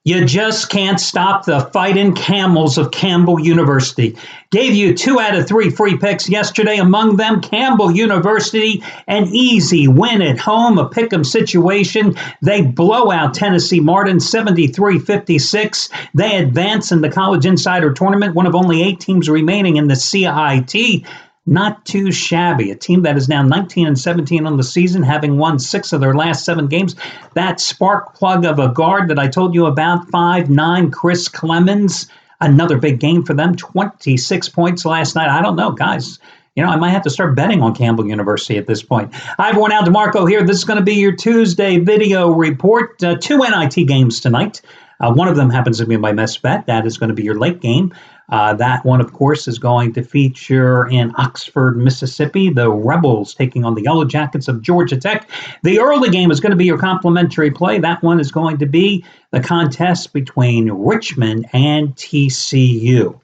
You just can't stop the fighting camels of Campbell University. Gave you 2 out of 3 free picks yesterday. Among them, Campbell University, an easy win at home, a pick'em situation. They blow out Tennessee Martin 73-56. They advance in the College Insider Tournament, one of only 8 teams remaining in the CIT. Not too shabby. A team that is now 19-17 on the season, having won 6 of their last 7 games. That spark plug of a guard that I told you about, 5'9", Chris Clemens. Another big game for them, 26 points last night. I don't know, guys. I might have to start betting on Campbell University at this point. Hi, everyone. Al DeMarco here. This is going to be your Tuesday video report. 2 NIT games tonight. One of them happens to be my best bet. That is going to be your late game. That one, of course, is going to feature in Oxford, Mississippi, the Rebels taking on the Yellow Jackets of Georgia Tech. The early game is going to be your complimentary play. That one is going to be the contest between Richmond and TCU.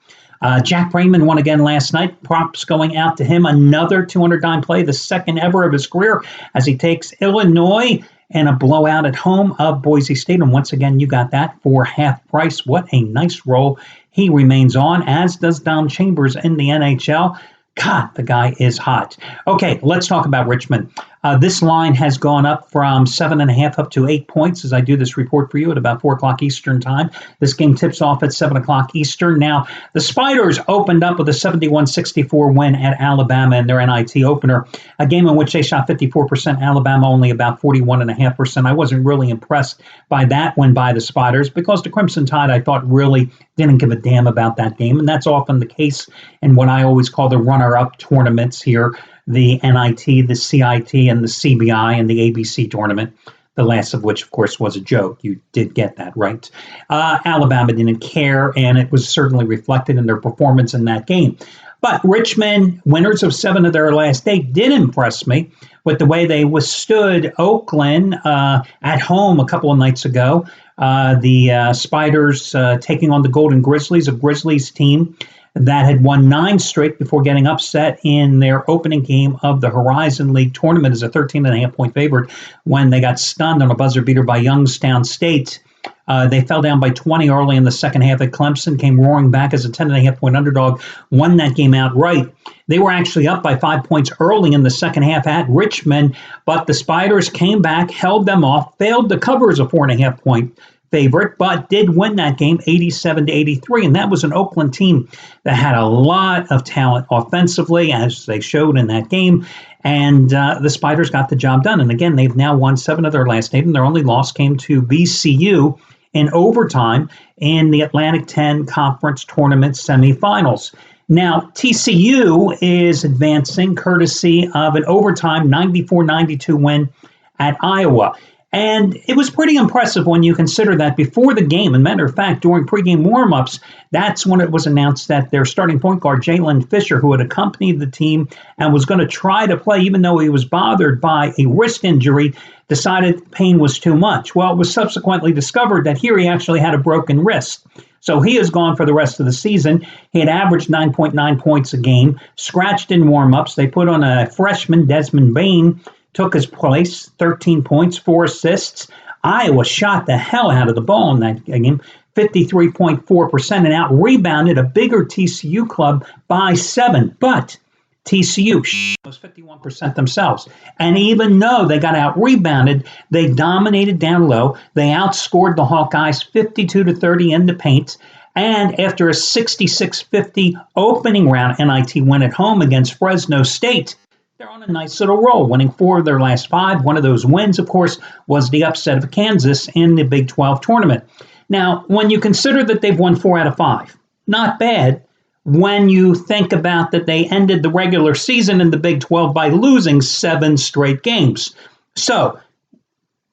Jack Raymond won again last night. Props going out to him. Another $200 play, the second ever of his career, as he takes Illinois and a blowout at home of Boise State. And once again, you got that for half price. What a nice roll he remains on, as does Dom Chambers in the NHL. God, the guy is hot. Okay, let's talk about Richmond. This line has gone up from 7.5 up to 8 points as I do this report for you at about 4 o'clock Eastern time. This game tips off at 7 o'clock Eastern. Now, the Spiders opened up with a 71-64 win at Alabama in their NIT opener, a game in which they shot 54%, Alabama only about 41.5%. I wasn't really impressed by that win by the Spiders because the Crimson Tide, I thought, really didn't give a damn about that game, and that's often the case in what I always call the runner-up tournaments here. The NIT, the CIT, and the CBI, and the ABC tournament, the last of which, of course, was a joke. You did get that, right? Alabama didn't care, and it was certainly reflected in their performance in that game. But Richmond, winners of 7 of their last 8, did impress me with the way they withstood Oakland at home a couple of nights ago. The Spiders taking on the Golden Grizzlies, a Grizzlies team that had won 9 straight before getting upset in their opening game of the Horizon League tournament as a 13.5-point favorite when they got stunned on a buzzer beater by Youngstown State. They fell down by 20 early in the second half at Clemson, came roaring back as a 10.5-point underdog, won that game outright. They were actually up by 5 points early in the second half at Richmond, but the Spiders came back, held them off, failed to cover as a 4.5-point favorite, but did win that game 87-83. And that was an Oakland team that had a lot of talent offensively, as they showed in that game. And the Spiders got the job done. And again, they've now won 7 of their last 8, and their only loss came to VCU in overtime in the Atlantic 10 Conference Tournament semifinals. Now, TCU is advancing courtesy of an overtime 94-92 win at Iowa. And it was pretty impressive when you consider that before the game, and matter of fact, during pregame warmups, that's when it was announced that their starting point guard, Jalen Fisher, who had accompanied the team and was going to try to play, even though he was bothered by a wrist injury, decided pain was too much. Well, it was subsequently discovered that here he actually had a broken wrist. So he is gone for the rest of the season. He had averaged 9.9 points a game, scratched in warmups. They put on a freshman, Desmond Bain, took his place, 13 points, 4 assists. Iowa shot the hell out of the ball in that game, 53.4%, and out-rebounded a bigger TCU club by 7. But TCU was 51% themselves. And even though they got out-rebounded, they dominated down low. They outscored the Hawkeyes 52-30 in the paint. And after a 66-50 opening round NIT win at home against Fresno State, they're on a nice little roll, winning 4 of their last 5. One of those wins, of course, was the upset of Kansas in the Big 12 tournament. Now, when you consider that they've won 4 out of 5, not bad when you think about that they ended the regular season in the Big 12 by losing 7 straight games. So,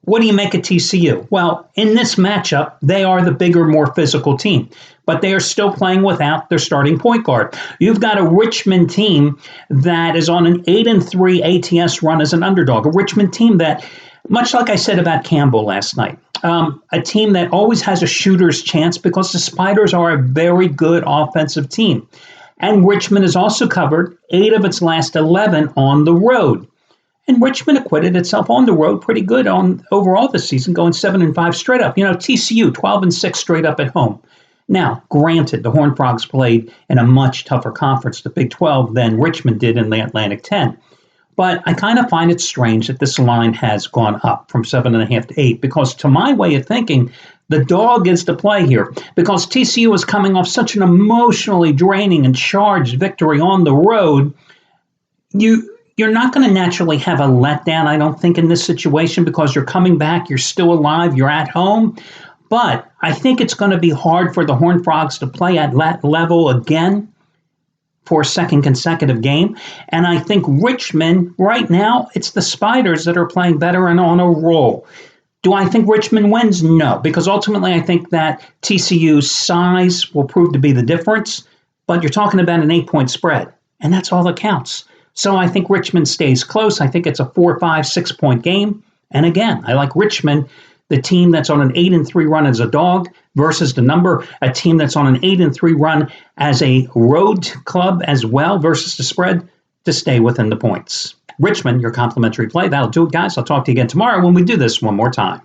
what do you make of TCU? Well, in this matchup, they are the bigger, more physical team, but they are still playing without their starting point guard. You've got a Richmond team that is on an 8-3 ATS run as an underdog, a Richmond team that, much like I said about Campbell last night, a team that always has a shooter's chance because the Spiders are a very good offensive team. And Richmond has also covered 8 of its last 11 on the road. And Richmond acquitted itself on the road pretty good on overall this season, going 7-5 straight up. TCU 12-6 straight up at home. Now, granted, the Horned Frogs played in a much tougher conference, the Big 12, than Richmond did in the Atlantic 10. But I kind of find it strange that this line has gone up from 7.5 to 8, because to my way of thinking, the dog is the play here, because TCU is coming off such an emotionally draining and charged victory on the road. You're not going to naturally have a letdown, I don't think, in this situation, because you're coming back, you're still alive, you're at home. But I think it's going to be hard for the Horned Frogs to play at that level again for a second consecutive game. And I think Richmond, right now, it's the Spiders that are playing better and on a roll. Do I think Richmond wins? No, because ultimately I think that TCU's size will prove to be the difference. But you're talking about an 8-point spread, and that's all that counts. So I think Richmond stays close. I think it's a 4, 5, 6-point game. And again, I like Richmond, the team that's on an 8-3 run as a dog, versus a team that's on an 8-3 run as a road club as well, versus the spread, to stay within the points. Richmond, your complimentary play. That'll do it, guys. I'll talk to you again tomorrow when we do this one more time.